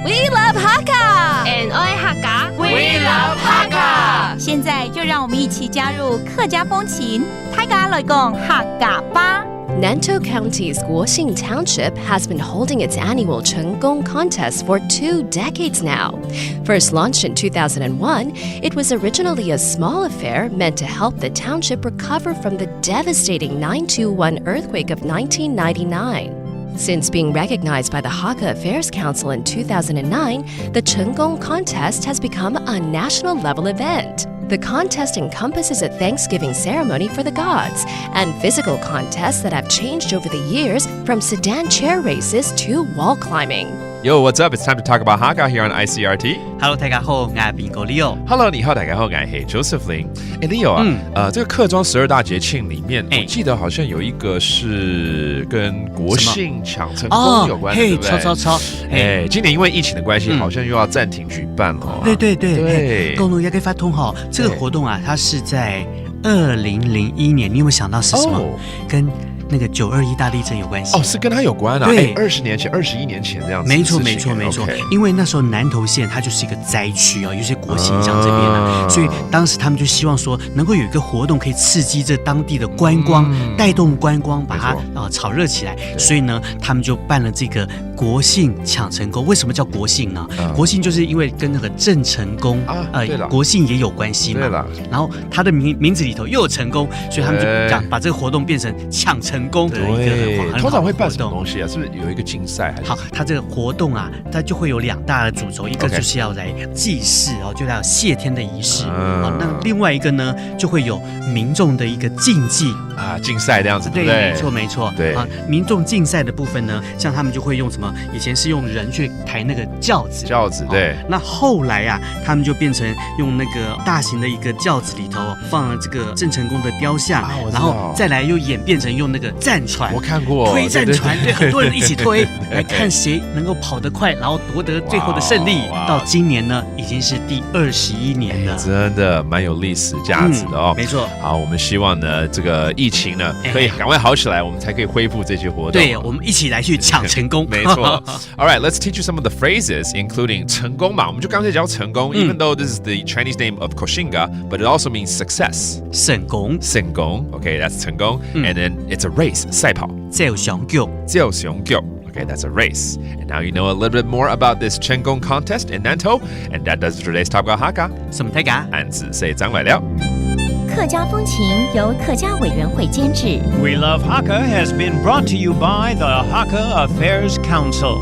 We love Hakka，and I Hakka。We love Hakka。现在就让我们一起加入客家风情，大家来讲客家吧。Nantou County's Guoxing Township has been holding its annual Chenggong contest for 2 decades now. First launched in 2001, it was originally a small affair meant to help the township recover from the devastating 9/21 earthquake of 1999. Since being recognized by the Hakka Affairs Council in 2009, the Chenggong contest has become a national level event. The contest encompasses a Thanksgiving ceremony for the gods and physical contests that have changed over the years from sedan chair races to wall climbing. Yo, what's up? It's time to talk about Hakka here on ICRT. Hello， 大家好，我係邊個 Leo。Hello， 你好，大家好，我係 Josephine。Leo 啊，这个客庄12大节庆里面，我记得好像有一个是跟国庆抢成功有关的，对不对？超。今年因为疫情的关系，好像又要暂停举办了。对。公路也可以发通哈，这个活动啊，它是在2001年，你有没有想到是什么？跟那个921大地震有关系是跟它有关啊。对，20年前、21年前这样子。没错。因为那时候南投县它就是一个灾区啊，尤其是国姓乡这边啊，所以当时他们就希望说能够有一个活动可以刺激这当地的观光，带动观光，把它炒热起来。所以呢，他们就办了这个国姓抢成功。为什么叫国姓呢？国姓就是因为跟那个郑成功国姓也有关系嘛。对了，然后他的名字里头又有成功，所以他们就把这个活动变成抢成功的一个通常会办什么东西啊？是不是有一个竞赛？好，它这个活动啊，它就会有2大的主轴，一个就是要来祭祀哦，就要有谢天的仪式那另外一个呢，就会有民众的一个竞技竞赛这样子，对不对？没错，对民众竞赛的部分呢，像他们就会用什么？以前是用人去抬那个轿子，对。那后来啊，他们就变成用那个大型的一个轿子里头放了这个郑成功的雕像，然后再来又演变成用那个战船，我看过推战船，对，很多人一起推，来看谁能够跑得快，然后夺得最后的胜利。到今年呢，已经是第21年了，真的蛮有历史价值的哦。没错。好，我们希望呢，这个疫情呢可以赶快好起来，我们才可以恢复这些活动。对，我们一起来去抢成功。没错。All right, let's teach you some of the phrases, including 成功嘛。我们就刚才讲成功，even though this is the Chinese name of Koxinga, but it also means success. 成功。Okay, that's 成功。And then it's a race, 赛跑。照上腳。Okay, that's a race. And now you know a little bit more about this Chenggong contest in Nantou. And that does today's Top Got Hakka. 什么大家？俺只say 张来了。客家风情由客家委员会监制。 We Love Hakka has been brought to you by the Hakka Affairs Council.